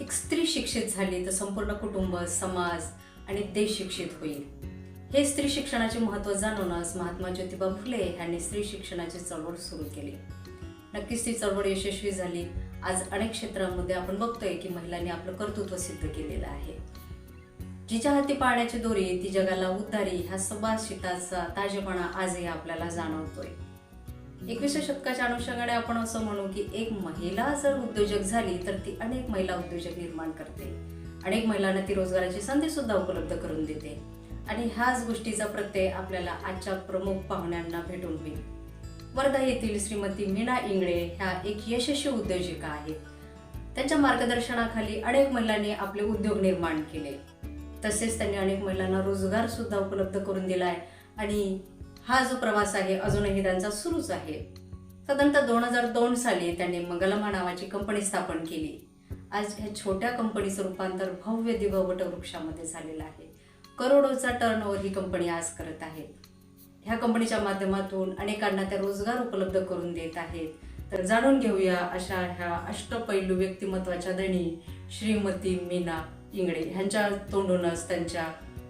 एक स्त्री शिक्षित झाली तर संपूर्ण कुटुंब, समाज आणि देश शिक्षित होईल. हे स्त्री शिक्षणाचे महत्त्व जाणूनच महात्मा ज्योतिबा फुले यांनी स्त्री शिक्षणाची चळवळ सुरू केली. नक्कीच ती चळवळ यशस्वी झाली. आज अनेक क्षेत्रांमध्ये आपण बघतोय की महिलांनी आपलं कर्तृत्व सिद्ध केलेलं आहे. जिच्या हाती पाण्याची दोरी ती जगाला उद्धारी ह्या सुभाषिताचा ताजेपणा आजही आपल्याला जाणवतोय. 21व्या शतकाच्या अनुषंगाने आपण असं म्हणू की एक महिला जर उद्योजक झाली तर ती अनेक महिला उद्योजक निर्माण करते. अनेक महिलांना ती रोजगाराची संधी सुद्धा उपलब्ध करून देते. आणि ह्याच गोष्टीचा प्रत्यय आपल्याला आजच्या प्रमुख पाहुण्यांना भेटून होईल. वर्धा येथील श्रीमती मीना इंगळे ह्या एक यशस्वी उद्योजिका आहेत. त्यांच्या मार्गदर्शनाखाली अनेक महिलांनी आपले उद्योग निर्माण केले. तसेच त्यांनी अनेक महिलांना रोजगार सुद्धा उपलब्ध करून दिलाय आणि हा जो प्रवास आहे अजूनही त्यांचा सुरूच आहे. साधारणतः 2002 साली त्यांनी मंगलमा नावाची कंपनी स्थापन केली. आज ह्या छोट्या कंपनीचं रूपांतर भव्य दिव्य वटवृक्षामध्ये झालेलं आहे. करोडोचा टर्नओव्हर ही कंपनी आज करत आहे. ह्या कंपनीच्या माध्यमातून अनेकांना त्या रोजगार उपलब्ध करून देत आहेत. तर जाणून घेऊया अशा ह्या अष्टपैलू व्यक्तिमत्वाच्या धनी श्रीमती मीना इंगळे ह्यांच्या तोंडूनच त्यांच्या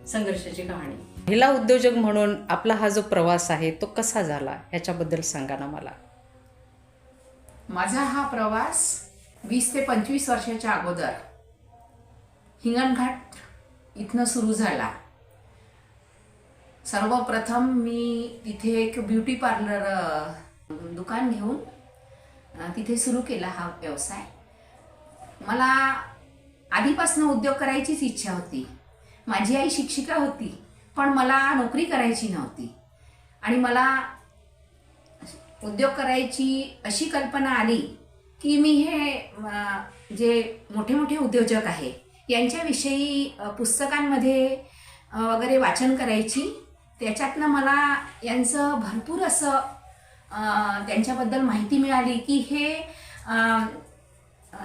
संघर्षाची कहाणी. महिला उद्योजक म्हणून आपला हा जो प्रवास आहे तो कसा झाला ह्याच्याबद्दल सांगा ना मला. माझा हा प्रवास 20 ते 25 वर्षाच्या अगोदर हिंगणघाट इथनं सुरू झाला. सर्वप्रथम मी तिथे एक ब्युटी पार्लर दुकान घेऊन तिथे सुरू केला हा व्यवसाय. मला आधीपासून उद्योग करायचीच इच्छा होती. माझी आई शिक्षिका होती पण मला नोकरी करायची नव्हती आणि मला उद्योग करायची अशी कल्पना आली की मी हे जे मोठे मोठे उद्योजक आहे यांच्याविषयी पुस्तकांमध्ये वगैरे वाचन करायची. त्याच्यातनं मला यांचं भरपूर असं त्यांच्याबद्दल माहिती मिळाली की हे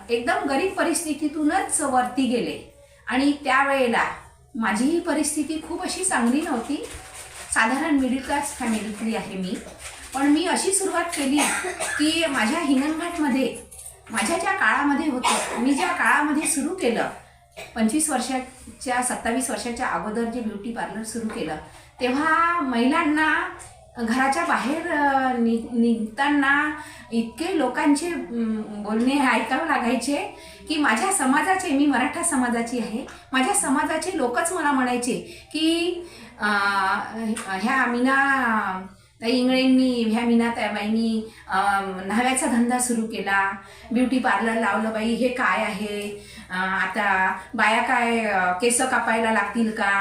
एकदम गरीब परिस्थितीतूनच वरती गेले आणि त्यावेळेला माझीही परिस्थिती खूप अशी चांगली नव्हती. साधारण मिडल क्लास फॅमिलीतली आहे मी. पण मी अशी सुरुवात केली की माझ्या हिंगणघाटमध्ये माझ्या ज्या काळामध्ये होतं, मी ज्या काळामध्ये सुरू केलं 25 वर्षाच्या 27 वर्षाच्या अगोदर जे ब्युटी पार्लर सुरू केलं तेव्हा महिलांना घराच्या बाहेर निघताना इतके लोकांचे बोलणे ऐकावं लागायचे की माझ्या समाजाचे, मी मराठा समाजाची आहे, माझ्या समाजाचे लोकच मला म्हणायचे की ह्या मीना इंगळेंनी, ह्या मीनाताईबाईंनी न्हाव्याचा धंदा सुरू केला, ब्युटी पार्लर लावलं बाई, हे काय आहे, आता बाया काय केस कापायला लागतील का,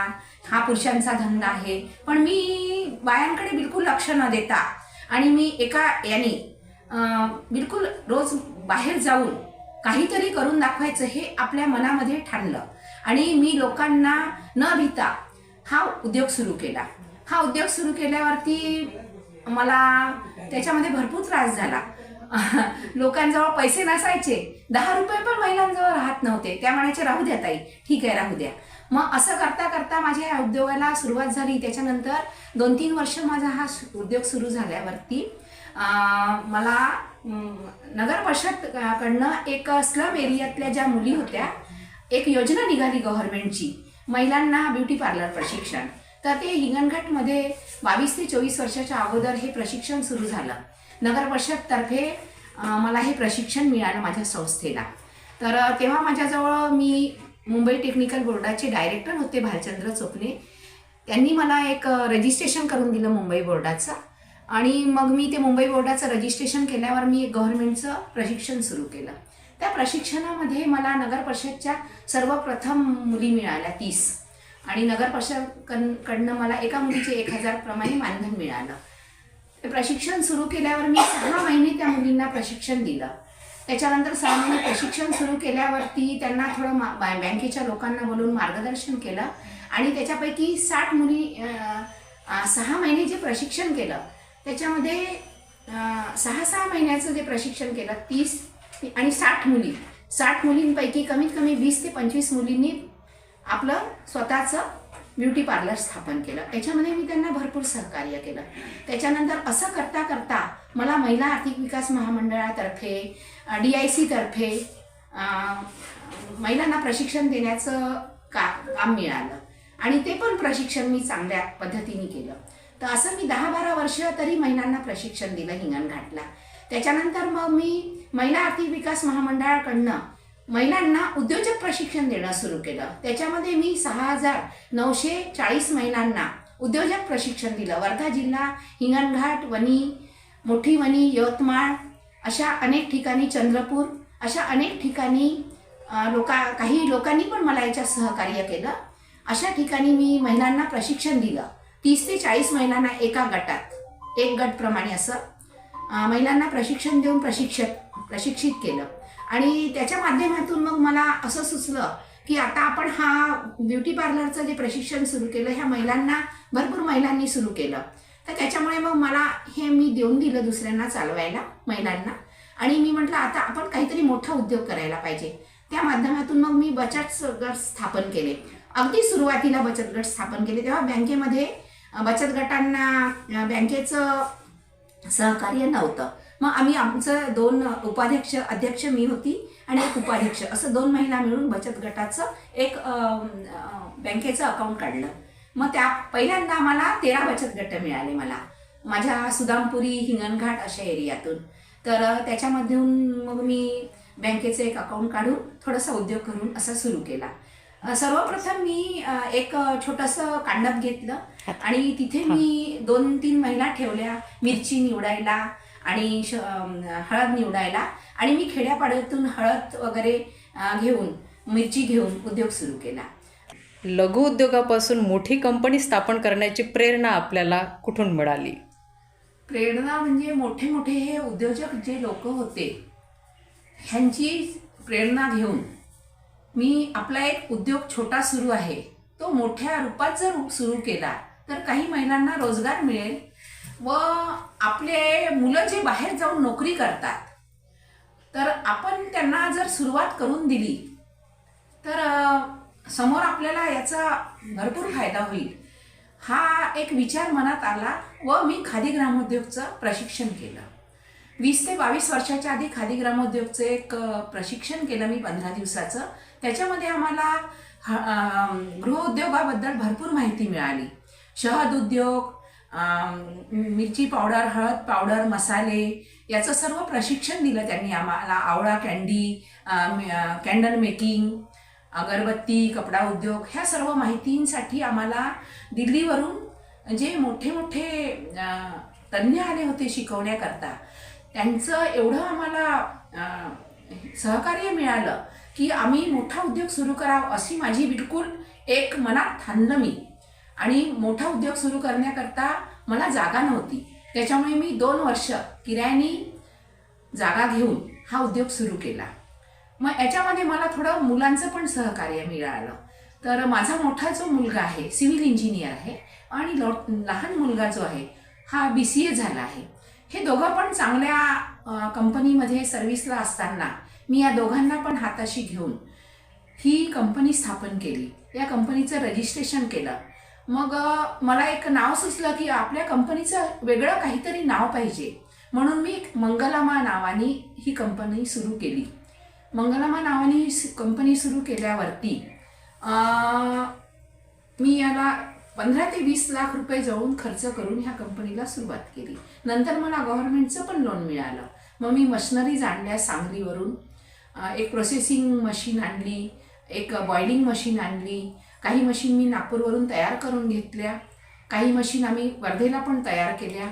हा पुरुषांचा धंदा आहे. पण मी बायांकडे बिलकुल लक्ष न देता आणि मी एका याने बिलकुल रोज बाहेर जाऊन काहीतरी करून दाखवायचं हे आपल्या मनामध्ये ठाणलं आणि मी लोकांना न भीता हा उद्योग सुरू केला. हा उद्योग सुरू केल्यावरती मला त्याच्यामध्ये भरपूर त्रास झाला. लोकांजवळ पैसे नसायचे, 10 रुपये पण महिलांजवळ राहत नव्हते. त्या म्हणायचे राहू द्या ताई, ठीक आहे राहू द्या. मग असं करता करता माझ्या या उद्योगाला सुरुवात झाली. त्याच्यानंतर 2-3 वर्ष माझा हा उद्योग सुरू झाल्यावरती मला नगर परिषदकडनं एक स्लम एरियातल्या ज्या मुली होत्या, एक योजना निघाली गव्हर्नमेंटची महिलांना ब्युटी पार्लर प्रशिक्षण. तर ते हिंगणघाटमध्ये 22 ते 24 वर्षाच्या अगोदर हे प्रशिक्षण सुरू झालं. नगर परिषदतर्फे मला हे प्रशिक्षण मिळालं माझ्या संस्थेला. तर तेव्हा माझ्याजवळ मी मुंबई टेक्निकल बोर्डाचे डायरेक्टर होते भालचंद्र चोपले. त्यांनी मला एक रजिस्ट्रेशन करून दिलं मुंबई बोर्डाचं आणि मग मी ते मुंबई बोर्डाचं रजिस्ट्रेशन केल्यावर मी एक गव्हर्नमेंटचं प्रशिक्षण सुरू केलं. त्या प्रशिक्षणामध्ये मला नगर परिषदच्या सर्वप्रथम मुली मिळाल्या 30 आणि नगर परिषदकडनं मला एका मुलीचे 1000 प्रमाणे मानधन मिळालं. ते प्रशिक्षण सुरू केल्यावर मी 6 महिने त्या मुलींना प्रशिक्षण दिलं. त्याच्यानंतर 6 महिने प्रशिक्षण सुरू केल्यावरती त्यांना थोडं बँकेच्या लोकांना बोलून मार्गदर्शन केलं आणि त्याच्यापैकी 60 मुली 6 महिने जे प्रशिक्षण केलं त्याच्यामध्ये 6 महिन्याचं जे प्रशिक्षण केलं 30 आणि 60 मुलींपैकी कमीत कमी 20 ते 25 मुलींनी आपलं स्वतःचं ब्युटी पार्लर स्थापन केलं. त्याच्यामध्ये मी त्यांना भरपूर सहकार्य केलं. त्याच्यानंतर असं करता करता मला महिला आर्थिक विकास महामंडळातर्फे DIC तर्फे महिलांना प्रशिक्षण देण्याचं काम मिळालं आणि ते पण प्रशिक्षण मी चांगल्या पद्धतीने केलं. तर असं मी 10-12 वर्ष तरी महिलांना प्रशिक्षण दिलं हिंगणघाटला. त्याच्यानंतर मग मी महिला आर्थिक विकास महामंडळाकडनं महिलांना उद्योजक प्रशिक्षण देणं सुरू केलं. त्याच्यामध्ये मी 6,940 महिलांना उद्योजक प्रशिक्षण दिलं. वर्धा जिल्हा, हिंगणघाट, वणी, मोठी वणी, यवतमाळ अशा अनेक ठिकाणी, चंद्रपूर अशा अनेक ठिकाणी काही लोकांनी पण मला याच्यात सहकार्य केलं. अशा ठिकाणी मी महिलांना प्रशिक्षण दिलं. 30 ते 40 महिलांना एका गटात, एक गटप्रमाणे असं महिलांना प्रशिक्षण देऊन प्रशिक्षित केलं. आणि त्याच्या माध्यमातून मग मला असं सुचलं की आता आपण हा ब्युटी पार्लरचं जे प्रशिक्षण सुरू केलं, ह्या महिलांना भरपूर महिलांनी सुरू केलं. तर त्याच्यामुळे मग मला हे मी देऊन दिलं दुसऱ्यांना चालवायला, महिलांना. आणि मी म्हटलं आता आपण काहीतरी मोठा उद्योग करायला पाहिजे. त्या माध्यमातून मग मी बचत गट स्थापन केले. अगदी सुरुवातीला बचत गट स्थापन केले तेव्हा बँकेमध्ये बचत गटांना बँकेचं सहकार्य नव्हतं. मग आमचं 2 उपाध्यक्ष, अध्यक्ष मी होती आणि एक उपाध्यक्ष, असं 2 महिला मिळून बचत गटाचं एक बँकेचं अकाउंट काढलं. मग त्या पहिल्यांदा आम्हाला 13 बचत गट मिळाले मला, माझ्या सुदामपुरी, हिंगणघाट अशा एरियातून. तर त्याच्यामधून मग मी बँकेचं एक अकाउंट काढून थोडासा उद्योग करून असा सुरू केला. सर्वप्रथम मी एक छोटंसं कांडप घेतलं आणि तिथे मी 2-3 महिला ठेवल्या मिरची निवडायला आणि हळद निवडायला. आणि मी खेड्यापाड्यातून हळद वगैरे घेऊन, मिरची घेऊन उद्योग सुरू केला. लघु उद्योगापासून मोठी कंपनी स्थापन करण्याची प्रेरणा आपल्याला कुठून मिळाली? प्रेरणा म्हणजे मोठे मोठे हे उद्योजक जे लोक होते ह्यांची प्रेरणा घेऊन मी आपला एक उद्योग छोटा सुरू आहे तो मोठ्या रूपात जर सुरू केला तर काही महिलांना रोजगार मिळेल व आपले मुलं जे बाहेर जाऊन नोकरी करतात तर आपण त्यांना जर सुरुवात करून दिली तर समोर आपल्याला याचा भरपूर फायदा होईल. हा एक विचार मनात आला व मी खादी ग्रामोद्योगचं प्रशिक्षण केलं. 20 ते 22 वर्षाच्या आधी खादी ग्रामोद्योगचं एक प्रशिक्षण केलं मी 15 दिवसाचं. त्याच्यामध्ये आम्हाला गृहउद्योगाबद्दल भरपूर माहिती मिळाली. शहद उद्योग, मिरची पावडर, हळद पावडर, मसाले याचं सर्व प्रशिक्षण दिलं त्यांनी आम्हाला. आवळा कँडी, कॅन्डल मेकिंग, अगरबत्ती, कपडा उद्योग ह्या सर्व माहितींसाठी आम्हाला दिल्लीवरून जे मोठे मोठे तज्ज्ञ आले होते शिकवण्याकरता त्यांचं एवढं आम्हाला सहकार्य मिळालं की आम्ही मोठा उद्योग सुरू करावा अशी माझी बिलकुल एक मनात ठाणलं मी. आणि मोठा उद्योग सुरू करण्याकरता मला जागा नव्हती. त्याच्यामुळे मी 2 वर्ष किरायानी जागा घेऊन हा उद्योग सुरू केला. मग याच्यामध्ये मला थोडं मुलांचं पण सहकार्य मिळालं. तर माझा मोठा जो मुलगा आहे सिव्हिल इंजिनियर आहे आणि लहान मुलगा जो आहे हा BCA झाला आहे. हे दोघं पण चांगल्या कंपनीमध्ये सर्व्हिसला असताना मी या दोघांना पण हाताशी घेऊन ही कंपनी स्थापन केली. या कंपनीचं रजिस्ट्रेशन केलं. मग मला एक नाव सुचलं की आपल्या कंपनीचं वेगळं काहीतरी नाव पाहिजे म्हणून मी मंगलामा नावाने ही कंपनी सुरू केली. मंगलामा नावाने कंपनी सुरू केल्यावरती मी याला 15 ते 20 लाख रुपये जवळून खर्च करून ह्या कंपनीला सुरुवात केली. नंतर मला गव्हर्नमेंटचं पण लोन मिळालं. मग मी मशिनरीज आणल्या सांगलीवरून. एक प्रोसेसिंग मशीन आणली, एक बॉयलिंग मशीन आणली, काही मशीन मी नागपूरवरून तयार करून घेतल्या, काही मशीन आम्ही वर्धेला पण तयार केल्या.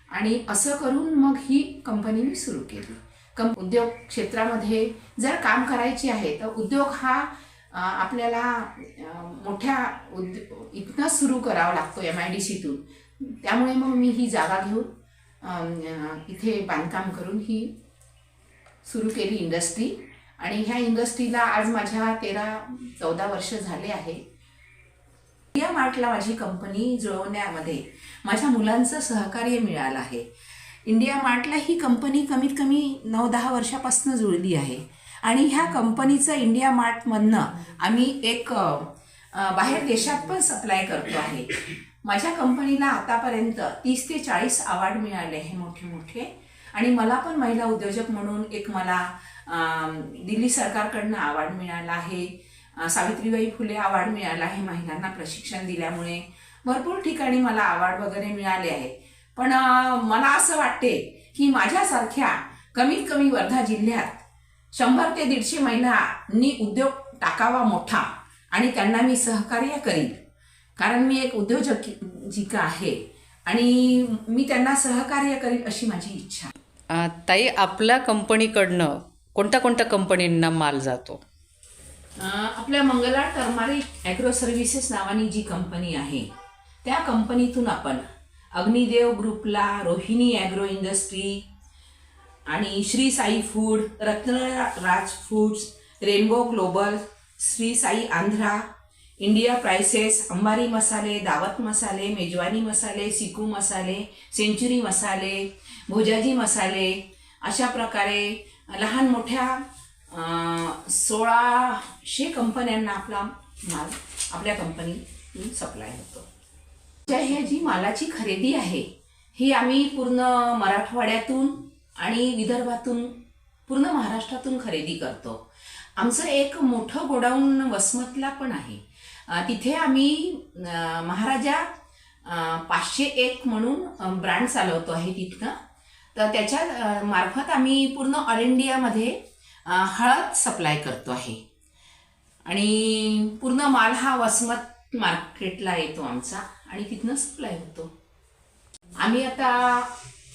आणि असं करून मग ही कंपनी मी सुरू केली. उद्योग क्षेत्रामध्ये जर काम करायचे आहे तर उद्योग हा आपल्याला मोठ्या इथनं सुरू करावा लागतो MIDCतून. त्यामुळे मग मी ही जागा घेऊन इथे बांधकाम करून ही सुरू केली इंडस्ट्री. आणि ह्या इंडस्ट्रीला आज माझ्या 13-14 वर्ष झाले आहे. इंडिया मार्टला माझी कंपनी जुळवण्यामध्ये माझ्या मुलांचं सहकार्य मिळालं आहे. इंडिया मार्टला ही कंपनी कमीत कमी 9-10 वर्षापासून जुळली आहे. आणि ह्या कंपनीचं इंडिया मार्टमधनं आम्ही एक बाहेर देशात पण सप्लाय करतो आहे. माझ्या कंपनीला आतापर्यंत 30 ते 40 अवॉर्ड मिळाले आहे मोठे मोठे. आणि मला पण महिला उद्योजक म्हणून एक मला दिल्ली सरकारकडनं अवॉर्ड मिळाला आहे. सावित्रीबाई फुले अवॉर्ड मिळाला आहे महिलांना प्रशिक्षण दिल्यामुळे. भरपूर ठिकाणी मला अवॉर्ड वगैरे मिळाले आहे. पण मला असं वाटते की माझ्यासारख्या कमीत कमी वर्धा जिल्ह्यात 100 ते 150 महिलांनी उद्योग टाकावा मोठा आणि त्यांना मी सहकार्य करीन. कारण मी एक उद्योजकिका आहे आणि मी त्यांना सहकार्य करीन अशी माझी इच्छा. ताई, आपल्या कंपनीकडनं कोणत्या कोणत्या कंपनींना माल जातो? आपल्या मंगला टर्मारिक ॲग्रो सर्व्हिसेस नावानी जी कंपनी आहे त्या कंपनीतून आपण अग्निदेव ग्रुपला, रोहिणी ॲग्रो इंडस्ट्री आणि Shri Sai food, Ratnaraj foods, rainbow global, Shri Sai Andhra, India prices, Ambari मसाले, दावत मसाले, मेजवानी मसाले, सिकू मसाले, सेंचुरी मसाले, भोजाजी मसाले, अशा प्रकारे लहान मोठ्या 1600 कंपन्यांना आपला माल आपल्या कंपनीतून सप्लाय होतो. हे जी मालाची खरेदी आहे ही आम्ही पूर्ण मराठवाड्यातून आणि विदर्भातून पूर्ण महाराष्ट्रातून खरेदी करतो. आमचं एक मोठं गोडाऊन वसमतला पण आहे. तिथे आम्ही महाराजा 501 म्हणून ब्रँड चालवतो आहे तिथनं. तर त्याच्या मार्फत आम्ही पूर्ण ऑल इंडियामध्ये हळद सप्लाय करतो आहे आणि पूर्ण माल हा वसमत मार्केटला येतो आमचा आणि तिथनं सप्लाय होतो. आम्ही आता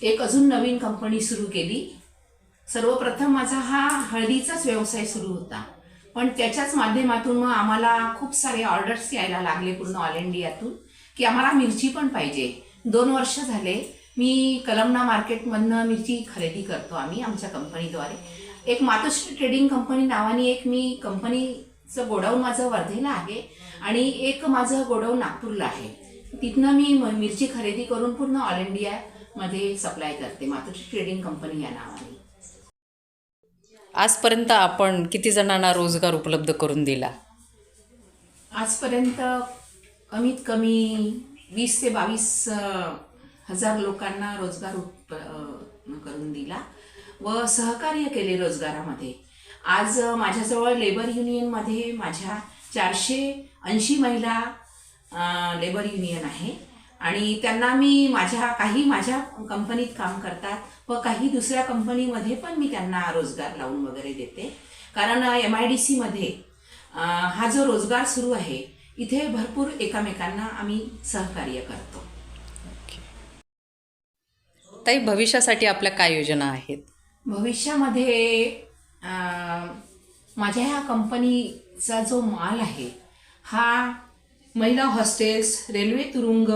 एक अजून नवीन कंपनी सुरू केली. सर्वप्रथम माझा हा हळदीचाच व्यवसाय सुरू होता, पण त्याच्याच माध्यमातून मग आम्हाला खूप सारे ऑर्डर्स यायला लागले पूर्ण ऑल इंडियातून की आम्हाला मिरची पण पाहिजे. 2 वर्ष झाले मी कलमना मार्केटमधनं मिरची खरेदी करतो आम्ही आमच्या कंपनीद्वारे. एक मातोश्री ट्रेडिंग कंपनी नावाने एक मी कंपनीचं गोडाऊन माझं वर्धेला आहे आणि एक माझं गोडाऊन नागपूरला आहे. तिथनं मी मिरची खरेदी करून पूर्ण ऑल इंडियामध्ये सप्लाय करते मातोश्री ट्रेडिंग कंपनी या नावाने. आजपर्यंत आपण किती जणांना रोजगार उपलब्ध करून दिला? आजपर्यंत कमीत कमी 20 ते 22 हजार लोकांना रोजगार करून दिला व सहकार्य केले रोजगारामध्ये. आज माझ्याजवळ लेबर युनियनमध्ये माझ्या 480 महिला लेबर युनियन आहे आणि त्यांना मी काही माझ्या कंपनीत काम करतात व काही दुसऱ्या कंपनीमध्ये पण मी त्यांना रोजगार लावून वगैरे देते. कारण MIDC मध्ये हा जो रोजगार सुरू आहे इथे भरपूर एकमेकांना आम्ही सहकार्य करतो. ताई, भविष्यासाठी आपल्या काय योजना आहेत? भविष्यामध्ये माझ्या ह्या कंपनीचा जो माल आहे हा महिला हॉस्टेल्स, रेल्वे तुरुंग,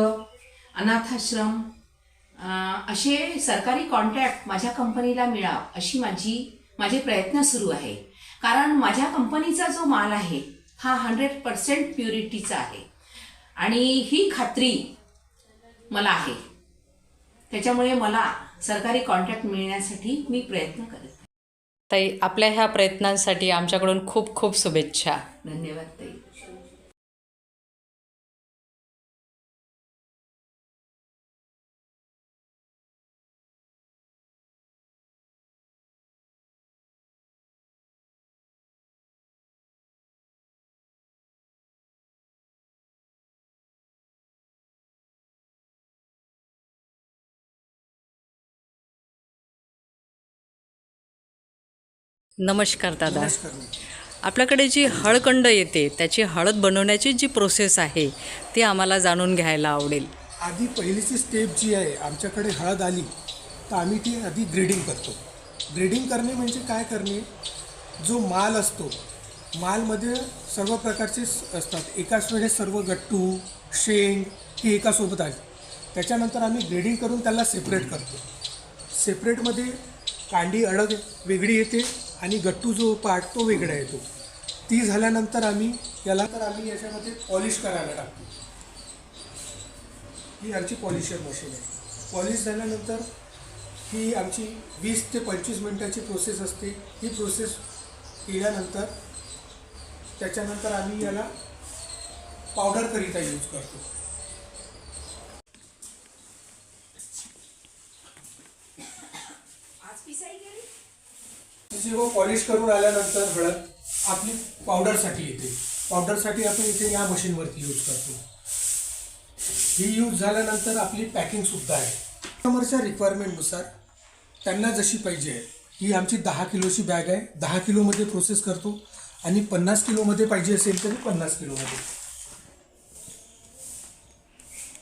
अनाथाश्रम असे सरकारी कॉन्ट्रॅक्ट माझ्या कंपनीला मिळावं अशी माझे प्रयत्न सुरू आहे. कारण माझ्या कंपनीचा जो माल आहे हा 100% प्युरिटीचा आहे आणि ही खात्री मला आहे. त्याच्यामुळे मला सरकारी कॉन्ट्रॅक्ट मिळण्यासाठी मी प्रयत्न करते. ताई, आपल्या ह्या प्रयत्नांसाठी आमच्याकडून खूप खूप शुभेच्छा. धन्यवाद ताई. नमस्कार दादा. नमस्कार. आपल्याकडे जी हळकंड येते त्याची हळद बनवण्याची जी प्रोसेस आहे ती आम्हाला जाणून घ्यायला आवडेल. आधी पहिलीची स्टेप जी आहे, आमच्याकडे हळद आली तर आम्ही ती आधी ग्रेडिंग करतो. ग्रेडिंग करणे म्हणजे काय करणे, जो माल असतो मालमध्ये सर्व प्रकारचे असतात. एकाच वेळेस सर्व गट्टू शेंग हे एकासोबत आले. त्याच्यानंतर आम्ही ग्रेडिंग करून त्याला सेपरेट करतो. सेपरेटमध्ये कांडी अडग वेगळी येते आणि गट्टू जो पार्ट तो वेगळा येतो. ती झाल्यानंतर आम्ही याच्यामध्ये पॉलिश करायला टाकतो. ही आमची पॉलिशर मशीन आहे. पॉलिश झाल्यानंतर ही आमची 20 ते 25 मिनटाची प्रोसेस असते. ही प्रोसेस केल्यानंतर त्याच्यानंतर आम्ही याला पावडरकरिता यूज करतो. जेव्हा पॉलिश करून आल्यानंतर हळद आपली पावडरसाठी येते. पावडरसाठी आपण इथे या मशीनवरती यूज करतो. ही यूज झाल्यानंतर आपली पॅकिंगसुद्धा आहे. कस्टमरच्या रिक्वायरमेंटनुसार त्यांना जशी पाहिजे आहे. ही आमची 10 किलोची बॅग आहे. 10 किलोमध्ये प्रोसेस करतो आणि 50 किलोमध्ये पाहिजे असेल तरी 50 किलोमध्ये.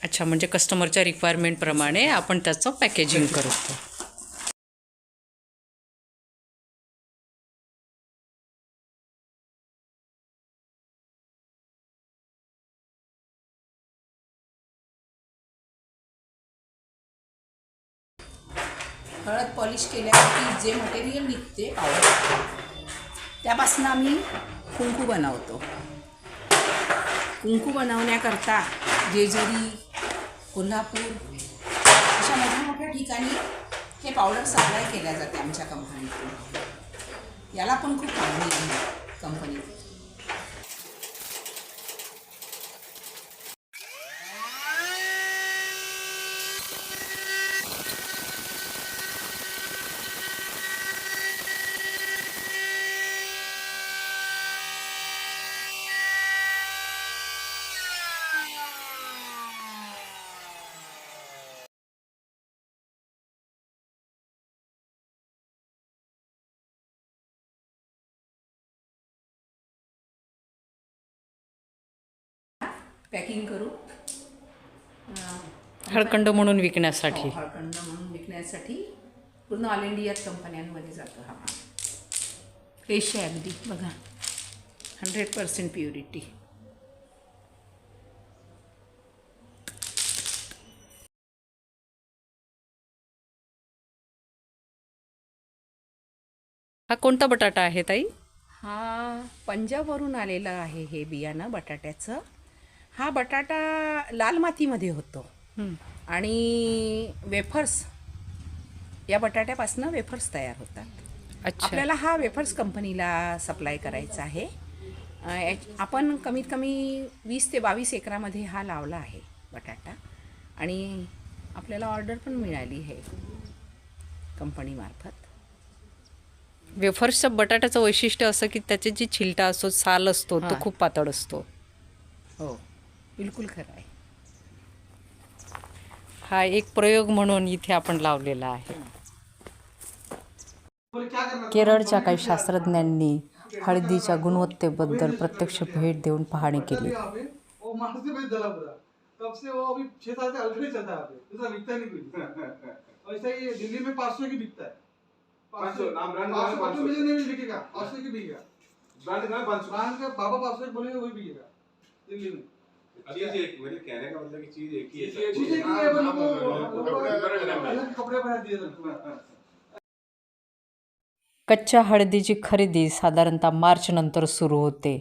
अच्छा, म्हणजे कस्टमरच्या रिक्वायरमेंटप्रमाणे आपण त्याचं पॅकेजिंग करतो. हळद पॉलिश केल्यावरती जे मटेरियल निघते पावडर, त्यापासून आम्ही कुंकू बनवतो. कुंकू बनवण्याकरता जेजुरी, कोल्हापूर अशा मोठ्या मोठ्या ठिकाणी हे पावडर सप्लाय केल्या जाते आमच्या कंपनीतून. याला पण खूप मागणी आहे कंपनीत. पॅकिंग करू हळकंड म्हणून विकण्यासाठी. हळकंड म्हणून विकण्यासाठी पूर्ण ऑल इंडियात कंपन्यांमध्ये जातो हा माल. फ्रेश आहे अगदी, बघा 100% प्युरिटी. हा कोणता बटाटा आहे ताई? हा पंजाबवरून आलेला आहे हे बियाणं बटाट्याचं. हा बटाटा लाल मातीमध्ये होतो आणि वेफर्स, या बटाट्यापासून वेफर्स तयार होतात. अच्छा. आपल्याला हा वेफर्स कंपनीला सप्लाय करायचा आहे. आपण कमीत कमी 20 ते 22 एकरामध्ये हा लावला आहे बटाटा आणि आपल्याला ऑर्डर पण मिळाली आहे कंपनीमार्फत. वेफर्सच्या बटाट्याचं वैशिष्ट्य असं की त्याची जी छिलटा असतो, साल असतो, तो हां. खूप पातळ असतो. हो, बिलकुल खरं आहे. हा एक प्रयोग म्हणून इथे आपण लावलेला आहे. केरळच्या काही शास्त्रज्ञांनी हळदीच्या गुणवत्तेबद्दल प्रत्यक्ष भेट देऊन पाहणी केली. तब से वो अभी 6 साल से अल्ट्रा ही चलता है यहाँ पे, दूसरा बिकता नहीं कोई। ऐसा ही दिल्ली में 500 की बिकता है। 500 नाम ब्रांड 500 मुझे नहीं बिकेगा, 500 की बिकेगा। ब्रांड का 500, ब्रांड का बाबा 500 की बोलेगा वही बिकेगा दिल्ली में। चीज एक, मेरे कहने का मतलब कि चीज एक ही है। चीज एक ही है, बस वो अलग कपड़े बना दिए थे। कच्च्या हळदीची खरेदी साधारणतः मार्च नंतर सुरू होते